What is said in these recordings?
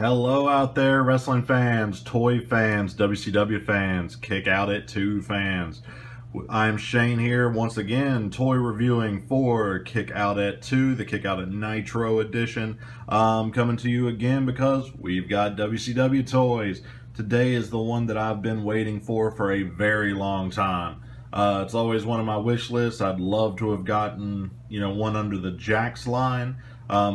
Hello out there, wrestling fans, toy fans, WCW fans, KickOutAt2 fans. I'm Shane here once again, toy reviewing for KickOutAt2, the KickOut at Nitro edition. Coming to you again because we've got WCW toys. Today is the one that I've been waiting for a very long time. It's always one of my wish lists. I'd love to have gotten, one under the Jax line.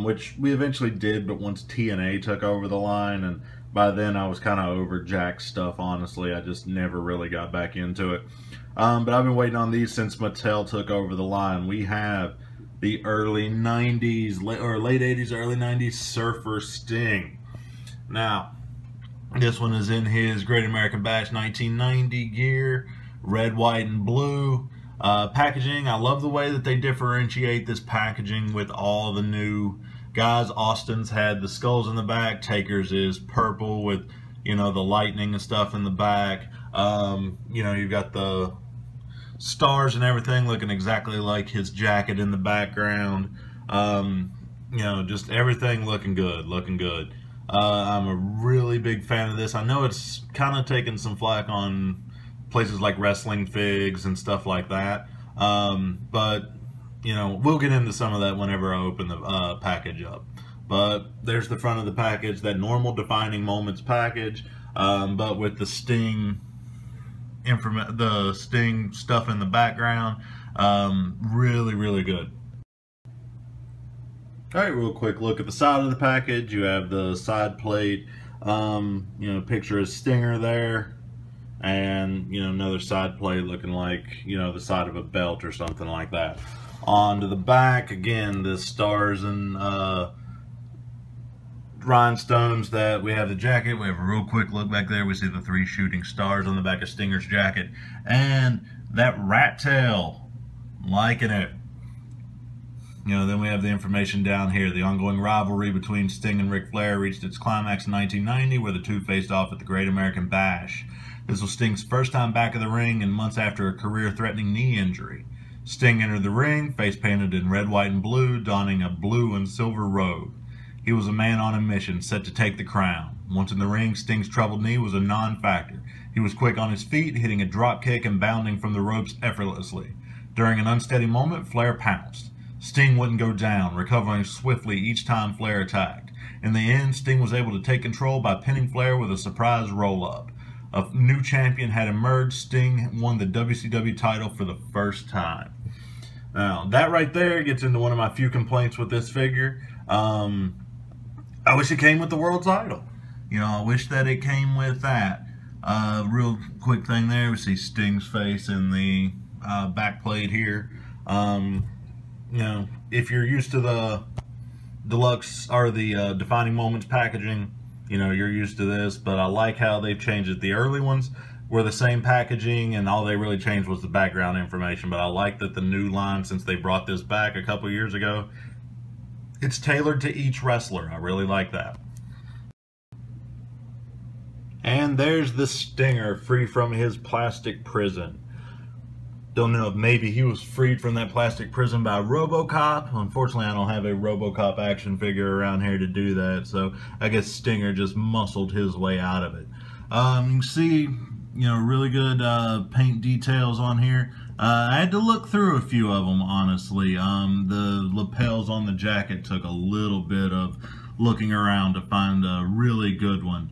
Which we eventually did, but once TNA took over the line, and by then I was kind of over Jax stuff, honestly. I just never really got back into it. But I've been waiting on these since Mattel took over the line. We have the early 90s, or late 80s, early 90s Surfer Sting. Now, this one is in his Great American Bash 1990 gear, red, white, and blue. Packaging, I love the way that they differentiate this packaging with all the new guys. Austin's had the skulls in the back. Taker's is purple with, the lightning and stuff in the back. You've got the stars and everything looking exactly like his jacket in the background. Just everything looking good, I'm a really big fan of this. I know it's kind of taken some flack on places like Wrestling Figs and stuff like that, but we'll get into some of that whenever I open the package up. But there's the front of the package, that normal Defining Moments package, but with the Sting Sting stuff in the background. Really good. Alright, real quick look at the side of the package. You have the side plate, picture of Stinger there. And another side plate looking like the side of a belt or something like that. On to the back, again, the stars and rhinestones that we have the jacket. We have a real quick look back there. We see the 3 shooting stars on the back of Stinger's jacket, and that rat tail, liking it. Then we have the information down here. The ongoing rivalry between Sting and Ric Flair reached its climax in 1990, where the two faced off at the Great American Bash. This was Sting's first time back in the ring and months after a career-threatening knee injury. Sting entered the ring, face painted in red, white, and blue, donning a blue and silver robe. He was a man on a mission, set to take the crown. Once in the ring, Sting's troubled knee was a non-factor. He was quick on his feet, hitting a drop kick and bounding from the ropes effortlessly. During an unsteady moment, Flair pounced. Sting wouldn't go down, recovering swiftly each time Flair attacked. In the end, Sting was able to take control by pinning Flair with a surprise roll-up. A new champion had emerged. Sting won the WCW title for the first time. Now, that right there gets into one of my few complaints with this figure. I wish it came with the world title. I wish that it came with that. Real quick thing there, we see Sting's face in the back plate here. If you're used to the deluxe or the Defining Moments packaging, you're used to this, but I like how they've changed it. The early ones were the same packaging, and all they really changed was the background information, but I like that the new line, since they brought this back a couple years ago, it's tailored to each wrestler. I really like that. And there's the Stinger, free from his plastic prison. Don't know if maybe he was freed from that plastic prison by RoboCop. Unfortunately, I don't have a RoboCop action figure around here to do that, so I guess Stinger just muscled his way out of it. You can see, really good paint details on here. I had to look through a few of them, honestly. The lapels on the jacket took a little bit of looking around to find a really good one.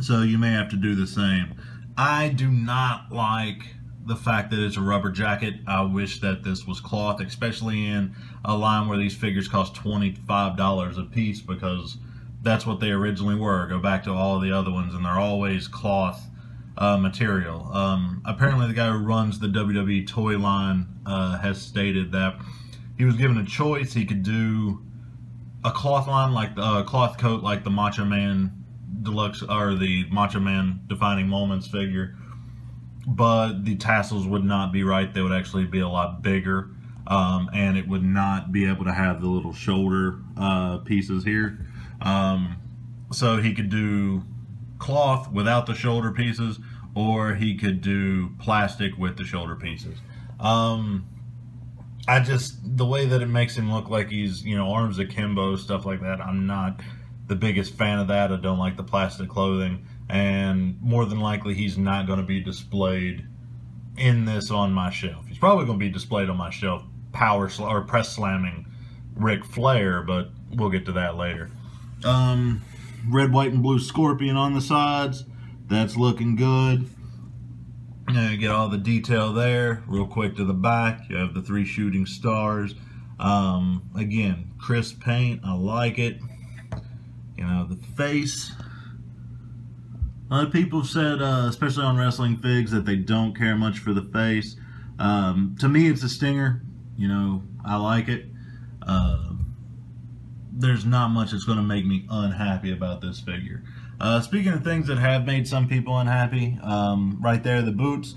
So you may have to do the same. I do not like the fact that it's a rubber jacket. I wish that this was cloth, especially in a line where these figures cost $25 a piece, because that's what they originally were. Go back to all the other ones, and they're always cloth material. Apparently the guy who runs the WWE toy line has stated that he was given a choice. He could do a cloth line, like the cloth coat, like the Macho Man Deluxe or the Macho Man Defining Moments figure, but the tassels would not be right. They would actually be a lot bigger, and it would not be able to have the little shoulder pieces here. So he could do cloth without the shoulder pieces, or he could do plastic with the shoulder pieces. The way that it makes him look like he's, arms akimbo, stuff like that, I'm not the biggest fan of that. I don't like the plastic clothing, and more than likely he's not going to be displayed in this on my shelf. He's probably going to be displayed on my shelf press slamming Ric Flair, but we'll get to that later. Red, white, and blue Scorpion on the sides. That's looking good. You get all the detail there. Real quick to the back, you have the 3 shooting stars. Again, crisp paint. I like it. You know, the face. A lot of people have said, especially on wrestling figs, that they don't care much for the face. To me, it's a stinger. You know, I like it. There's not much that's going to make me unhappy about this figure. Speaking of things that have made some people unhappy, right there, the boots.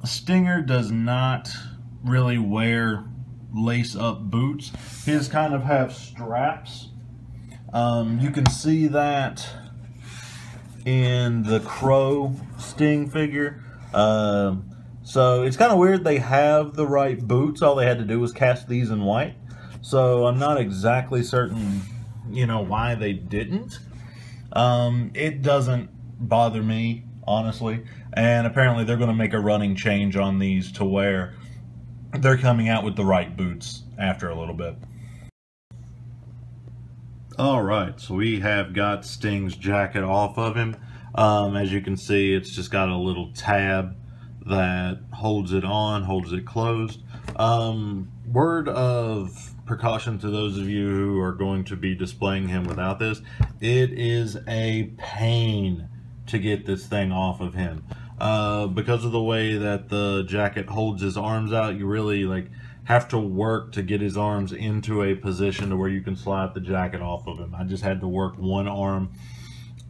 Stinger does not really wear lace-up boots. His kind of have straps. You can see that in the Crow Sting figure. So it's kind of weird they have the right boots. All they had to do was cast these in white. So I'm not exactly certain, you know, why they didn't. It doesn't bother me, honestly. And apparently they're going to make a running change on these to where they're coming out with the right boots after a little bit. Alright, so we have got Sting's jacket off of him. As you can see, it's just got a little tab that holds it on, holds it closed. Word of precaution to those of you who are going to be displaying him without this: it is a pain to get this thing off of him. Because of the way that the jacket holds his arms out, you really have to work to get his arms into a position to where you can slide the jacket off of him. I just had to work one arm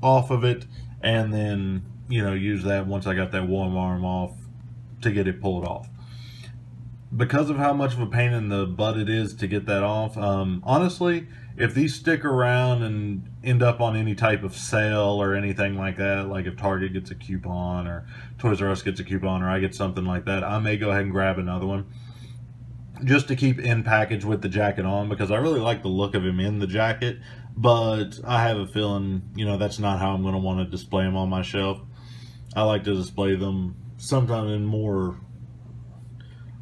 off of it, and then, you know, use that once I got that one arm off to get it pulled off. Because of how much of a pain in the butt it is to get that off, honestly, if these stick around and end up on any type of sale or anything like that, like if Target gets a coupon or Toys R Us gets a coupon or I get something like that, I may go ahead and grab another one just to keep in package with the jacket on, because I really like the look of him in the jacket, but I have a feeling, you know, that's not how I'm going to want to display them on my shelf. I like to display them sometimes in more,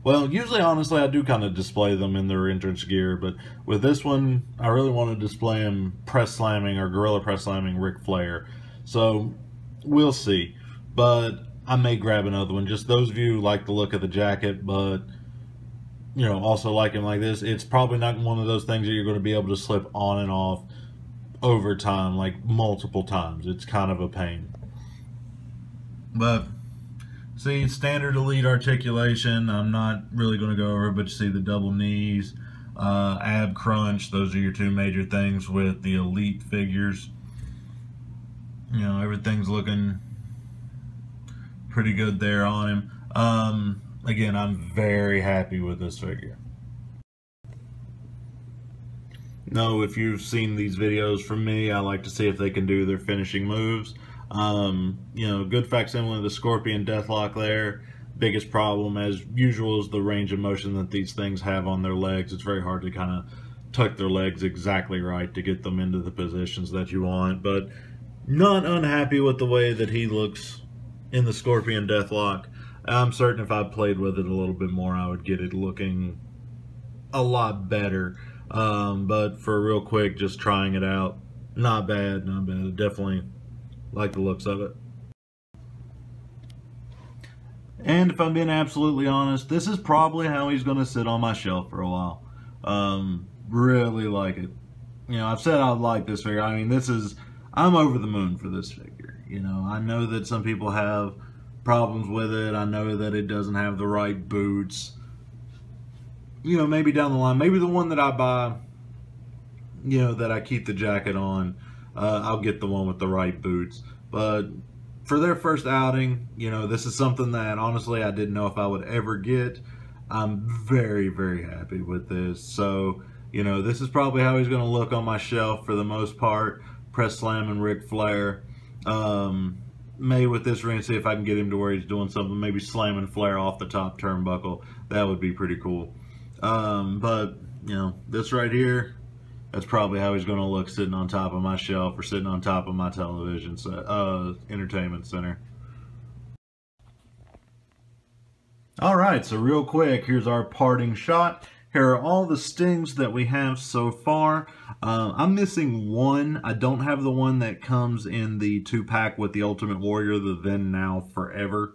well, usually, honestly, I do kind of display them in their entrance gear, but with this one, I really want to display him press slamming or gorilla press slamming Ric Flair. So, we'll see. But I may grab another one. Just those of you who like the look of the jacket, but, you know, also like him like this, it's probably not one of those things that you're going to be able to slip on and off over time, like multiple times. It's kind of a pain. But see, standard elite articulation, I'm not really going to go over, but you see the double knees, ab crunch, those are your 2 major things with the elite figures. You know, everything's looking pretty good there on him. Again, I'm very happy with this figure. Now, if you've seen these videos from me, I like to see if they can do their finishing moves. You know, good facsimile of the Scorpion Deathlock there. Biggest problem, as usual, is the range of motion that these things have on their legs. It's very hard to kind of tuck their legs exactly right to get them into the positions that you want, but not unhappy with the way that he looks in the Scorpion Deathlock. I'm certain if I played with it a little bit more, I would get it looking a lot better. But for real quick, just trying it out, not bad, not bad. Definitely like the looks of it. And if I'm being absolutely honest, this is probably how he's going to sit on my shelf for a while. Really like it. You know, I've said I like this figure. I mean, I'm over the moon for this figure. You know, I know that some people have problems with it. I know that it doesn't have the right boots. You know, maybe down the line, maybe the one that I buy, you know, that I keep the jacket on, I'll get the one with the right boots. But for their first outing, you know, this is something that honestly I didn't know if I would ever get. I'm very, very happy with this. So, you know, this is probably how he's going to look on my shelf for the most part. Press slamming Ric Flair. Maybe with this ring, see if I can get him to where he's doing something. Maybe slamming Flair off the top turnbuckle. That would be pretty cool. But, you know, this right here, That's probably how he's going to look sitting on top of my shelf or sitting on top of my television set, entertainment center. Alright, so real quick, here's our parting shot. Here are all the stings that we have so far. I'm missing one. I don't have the one that comes in the 2-pack with the Ultimate Warrior, the Then, Now, Forever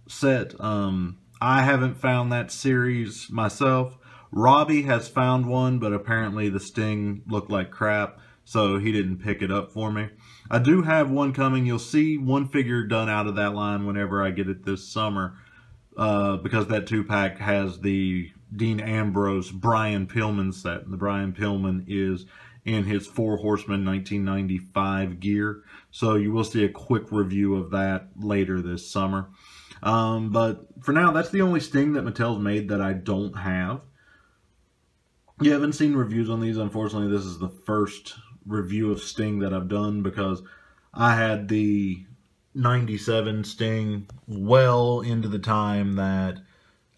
set. I haven't found that series myself. Robbie has found one, but apparently the sting looked like crap, so he didn't pick it up for me. I do have one coming. You'll see one figure done out of that line whenever I get it this summer. Because that 2-pack has the Dean Ambrose Brian Pillman set. The Brian Pillman is in his 4 Horsemen 1995 gear. So you will see a quick review of that later this summer. But for now, that's the only sting that Mattel's made that I don't have. You haven't seen reviews on these. Unfortunately, this is the first review of sting that I've done because I had the 97 sting well into the time that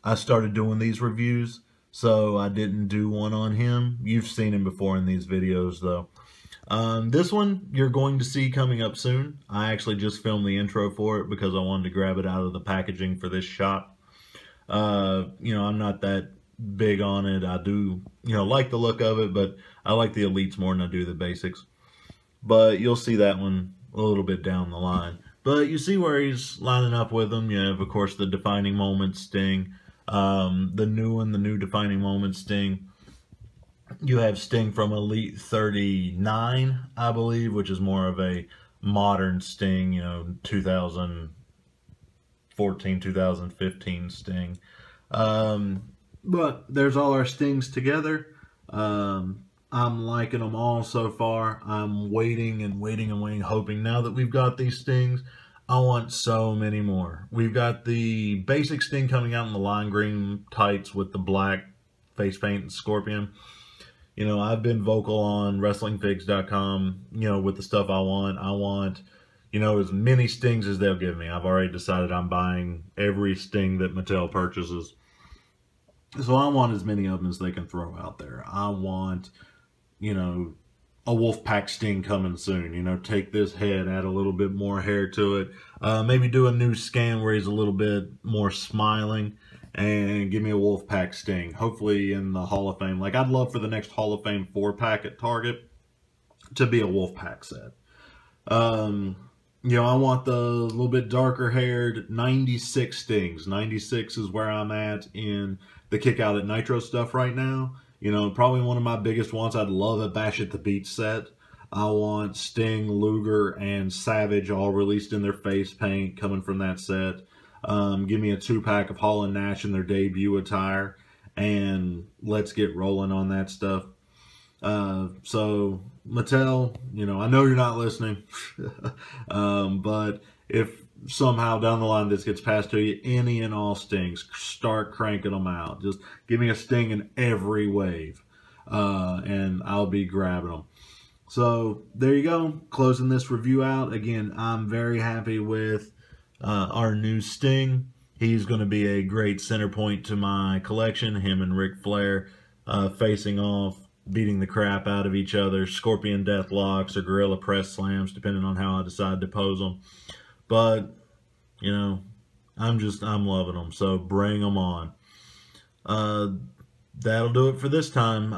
I started doing these reviews, so I didn't do one on him. You've seen him before in these videos though. This one you're going to see coming up soon. I actually just filmed the intro for it because I wanted to grab it out of the packaging for this shot. You know, I'm not that big on it. I do, you know, like the look of it, but I like the elites more than I do the basics. But you'll see that one a little bit down the line. But you see where he's lining up with them. You have, of course, the Defining Moment Sting. The new one, the new Defining Moment Sting. You have Sting from Elite 39, I believe, which is more of a modern Sting, you know, 2014, 2015 Sting. But there's all our Stings together. I'm liking them all so far. I'm waiting and waiting and waiting, hoping now that we've got these Stings, I want so many more. We've got the basic Sting coming out in the lime green tights with the black face paint and scorpion. You know, I've been vocal on WrestlingFigs.com, you know, with the stuff I want. I want, you know, as many Stings as they'll give me. I've already decided I'm buying every Sting that Mattel purchases. So I want as many of them as they can throw out there. I want, you know, a Wolfpack Sting coming soon. You know, take this head, add a little bit more hair to it. Maybe do a new scan where he's a little bit more smiling. And give me a Wolfpack Sting. Hopefully in the Hall of Fame. Like, I'd love for the next Hall of Fame 4-pack at Target to be a Wolfpack set. You know, I want the little bit darker haired 96 Stings. 96 is where I'm at in the Kick Out at Nitro stuff right now. You know, probably one of my biggest ones. I'd love a Bash at the Beach set. I want Sting, Luger, and Savage all released in their face paint coming from that set. Give me a 2-pack of Hall and Nash in their debut attire, and let's get rolling on that stuff. So, Mattel, you know, I know you're not listening, but if somehow down the line this gets passed to you, any and all Stings, start cranking them out. Just give me a Sting in every wave, and I'll be grabbing them. So, there you go, closing this review out. Again, I'm very happy with our new Sting. He's going to be a great center point to my collection. Him and Ric Flair facing off, beating the crap out of each other, Scorpion Death Locks or Gorilla Press Slams, depending on how I decide to pose them. But, you know, I'm loving them, so bring them on. That'll do it for this time.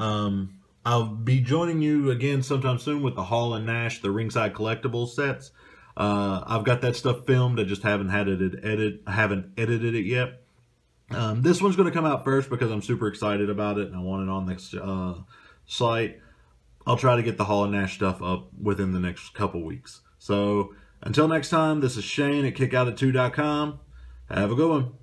I'll be joining you again sometime soon with the Hall and Nash, the Ringside Collectibles sets. I've got that stuff filmed. I just haven't edited it yet. This one's going to come out first because I'm super excited about it and I want it on this site. I'll try to get the Hall and Nash stuff up within the next couple weeks. So until next time, this is Shane at KickOutAt2.com. Have a good one.